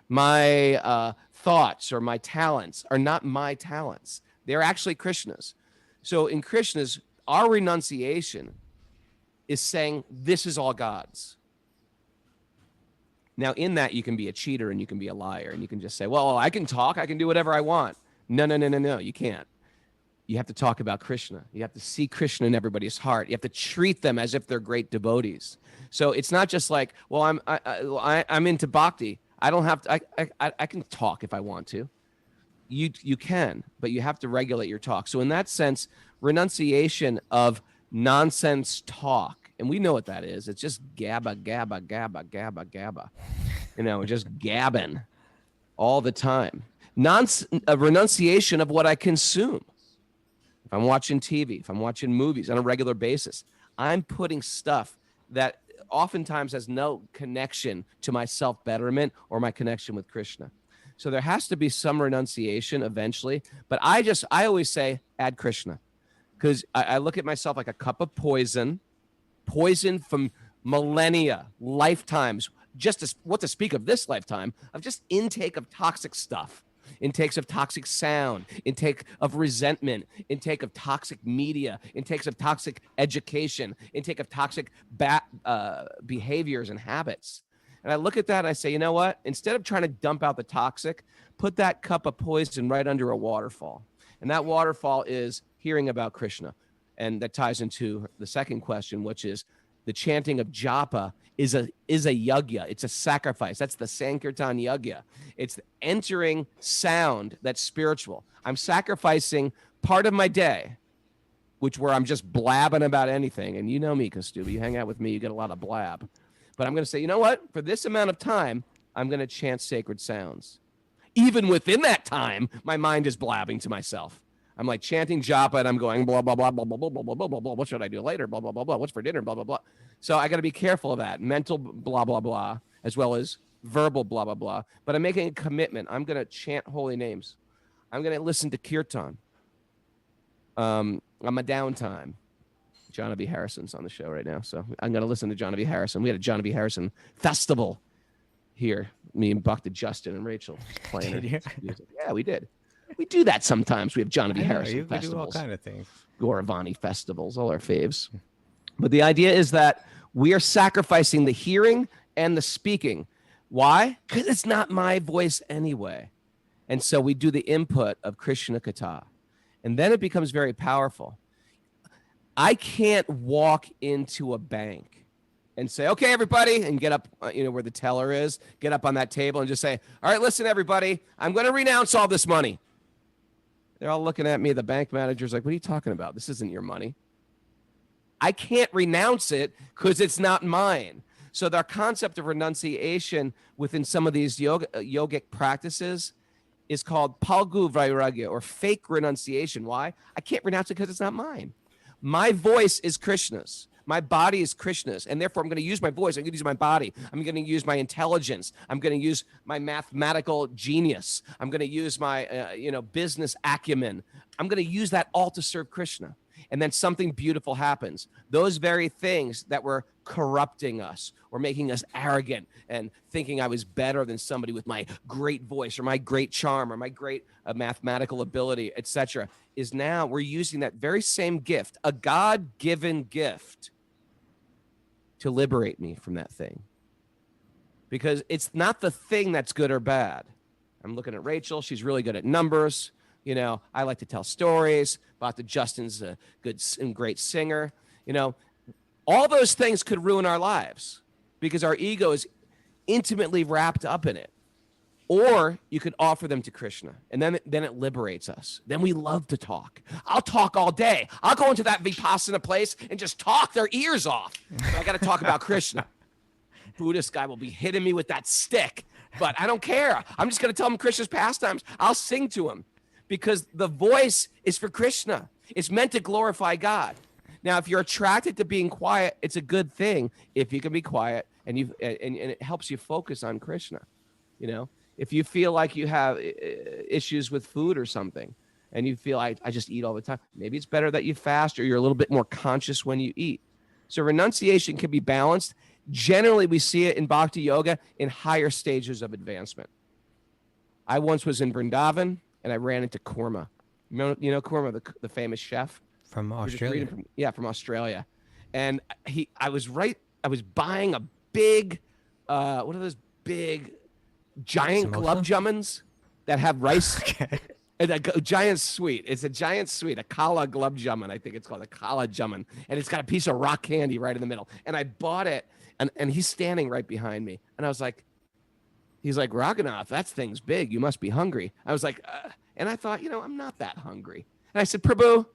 My thoughts or my talents are not my talents. They're actually Krishna's. So in Krishna's, our renunciation is saying, this is all God's. Now, in that, you can be a cheater and you can be a liar. And you can just say, well, I can talk. I can do whatever I want. No, you can't. You have to talk about Krishna. You have to see Krishna in everybody's heart. You have to treat them as if they're great devotees. So it's not just like, well, I'm into bhakti. I don't have to. I can talk if I want to. You can, but you have to regulate your talk. So in that sense, renunciation of nonsense talk, and we know what that is. It's just gabba, gabba, gabba, gabba, gabba. You know, just gabbing all the time. A renunciation of what I consume. If I'm watching TV, if I'm watching movies on a regular basis, I'm putting stuff that oftentimes has no connection to my self-betterment or my connection with Krishna. So there has to be some renunciation eventually. But I always say, add Krishna. Because I look at myself like a cup of poison from millennia, lifetimes, what to speak of this lifetime, of just intake of toxic stuff. Intakes of toxic sound, intake of resentment, intake of toxic media, intakes of toxic education, intake of toxic behaviors and habits. And I look at that and I say, you know what? Instead of trying to dump out the toxic, put that cup of poison right under a waterfall. And that waterfall is hearing about Krishna. And that ties into the second question, which is the chanting of japa is a yagya. It's a sacrifice. That's the Sankirtan yagya. It's entering sound that's spiritual. I'm sacrificing part of my day, where I'm just blabbing about anything. And you know me, Kaustubha, you hang out with me, you get a lot of blab. But I'm going to say, you know what? For this amount of time, I'm going to chant sacred sounds. Even within that time, my mind is blabbing to myself. I'm like chanting japa and I'm going blah, blah, blah, blah, blah, blah, blah, blah, blah, blah. What should I do later? Blah, blah, blah, blah. What's for dinner? Blah, blah, blah. So I got to be careful of that. Mental blah, blah, blah, as well as verbal blah, blah, blah. But I'm making a commitment. I'm going to chant holy names. I'm going to listen to kirtan on my downtime. John B. Harrison's on the show right now, so I'm going to listen to John B. Harrison. We had a John B. Harrison festival here. Me and Buck, Justin, and Rachel playing her music. Yeah, we did. We do that sometimes. We have John B. Harrison festivals. We do all kind of things. Goravani festivals, all our faves. But the idea is that we are sacrificing the hearing and the speaking. Why? Because it's not my voice anyway. And so we do the input of Krishna Katha. And then it becomes very powerful. I can't walk into a bank and say, okay, everybody, and get up, where the teller is, get up on that table and just say, all right, listen, everybody, I'm going to renounce all this money. They're all looking at me. The bank manager's like, what are you talking about? This isn't your money. I can't renounce it because it's not mine. So the concept of renunciation within some of these yogic practices is called palgu vairagya, or fake renunciation. Why? I can't renounce it because it's not mine. My voice is Krishna's. My body is Krishna's, and therefore I'm going to use my voice. I'm going to use my body. I'm going to use my intelligence. I'm going to use my mathematical genius. I'm going to use my, business acumen. I'm going to use that all to serve Krishna. And then something beautiful happens. Those very things that were corrupting us or making us arrogant and thinking I was better than somebody with my great voice or my great charm or my great mathematical ability, etc., is now we're using that very same gift, a God-given gift, to liberate me from that thing. Because it's not the thing that's good or bad. I'm looking at Rachel. She's really good at numbers. I like to tell stories. Justin's a good and great singer. All those things could ruin our lives because our ego is intimately wrapped up in it. Or you could offer them to Krishna, and then it liberates us. Then we love to talk. I'll talk all day. I'll go into that vipassana place and just talk their ears off. So I got to talk about Krishna. Buddhist guy will be hitting me with that stick, but I don't care. I'm just going to tell him Krishna's pastimes. I'll sing to him because the voice is for Krishna. It's meant to glorify God. Now, if you're attracted to being quiet, it's a good thing if you can be quiet and it helps you focus on Krishna. If you feel like you have issues with food or something and you feel I just eat all the time, maybe it's better that you fast or you're a little bit more conscious when you eat. So renunciation can be balanced. Generally, we see it in Bhakti Yoga in higher stages of advancement. I once was in Vrindavan and I ran into Kurma. You know Kurma, the famous chef? From Australia. From Australia. And I was buying a big, what are those big giant gulab jamuns that have rice? Okay. And a giant sweet. It's a giant sweet, a kala gulab jamun. I think it's called a kala jamun. And it's got a piece of rock candy right in the middle. And I bought it, and he's standing right behind me. And I was like, he's like, Raghunath, that thing's big. You must be hungry. I was like, and I thought, I'm not that hungry. And I said, Prabhu,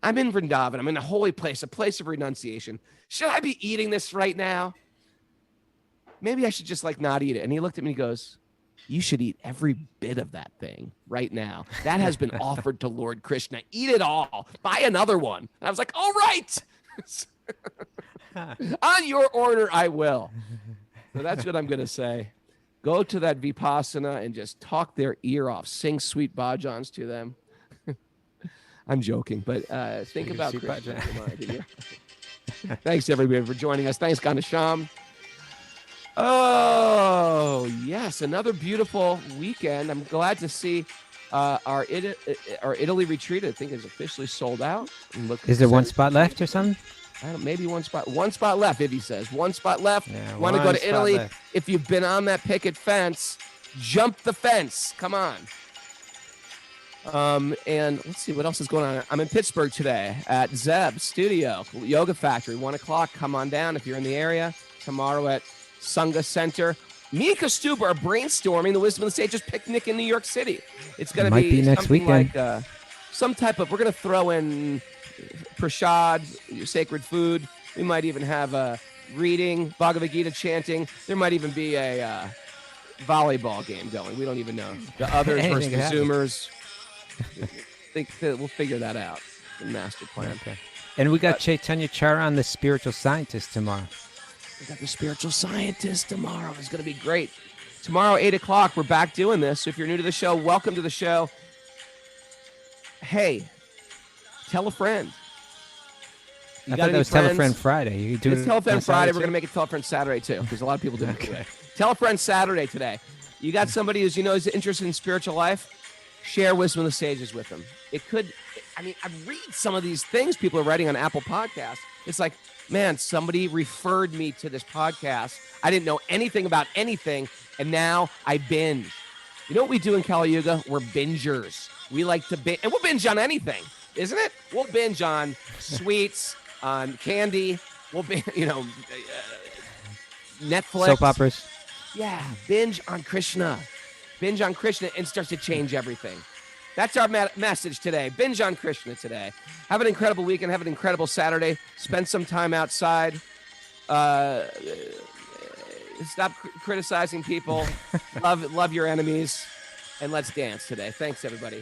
I'm in Vrindavan. I'm in a holy place, a place of renunciation. Should I be eating this right now? Maybe I should just not eat it. And he looked at me and he goes, you should eat every bit of that thing right now. That has been offered to Lord Krishna. Eat it all. Buy another one. And I was like, all right. On your order, I will. So that's what I'm going to say. Go to that vipassana and just talk their ear off. Sing sweet bhajans to them. I'm joking, but think about Krishna. Thanks, everybody, for joining us. Thanks, Ganesham. Oh, yes, another beautiful weekend. I'm glad to see our Italy retreat, I think, is officially sold out. Is there one spot left or something? Maybe one spot left, Ivy says. One spot left. Yeah, want to go to Italy? Left. If you've been on that picket fence, jump the fence. Come on. And let's see what else is going on. I'm in Pittsburgh today at Zeb Studio, Yoga Factory, 1 o'clock. Come on down if you're in the area. Tomorrow at Sangha Center. Me and Kaustubha are brainstorming the Wisdom of the Sages picnic in New York City. It's going to be next weekend. Like some type of, we're going to throw in prasad, sacred food. We might even have a reading, Bhagavad Gita chanting. There might even be a volleyball game going. We don't even know. The others versus the Zoomers. We'll figure that out. The master plan. Okay. And we got Chaitanya Charan, the spiritual scientist, tomorrow. We got the spiritual scientist tomorrow. It's going to be great. Tomorrow, 8 o'clock, we're back doing this. So if you're new to the show, welcome to the show. Hey, tell a friend. You I got thought any that was friends? Tell-a-Friend Friday. You do It's it Tell-a-Friend on Friday. Saturday We're going to make it Tell-a-Friend Saturday, too, because a lot of people do it. Okay. Tell-a-Friend Saturday today. You got somebody who's, is interested in spiritual life? Share Wisdom of the Sages with them. It could, I read some of these things people are writing on Apple Podcasts. It's like, man, somebody referred me to this podcast. I didn't know anything about anything, and now I binge. You know what we do in Kali Yuga? We're bingers. We like to binge, and we'll binge on anything, isn't it? We'll binge on sweets, on candy. We'll binge, Netflix. Soap operas. Yeah, binge on Krishna. Binge on Krishna and starts to change everything. That's our message today. Binge on Krishna today. Have an incredible weekend. Have an incredible Saturday. Spend some time outside. Stop criticizing people. Love your enemies. And let's dance today. Thanks, everybody.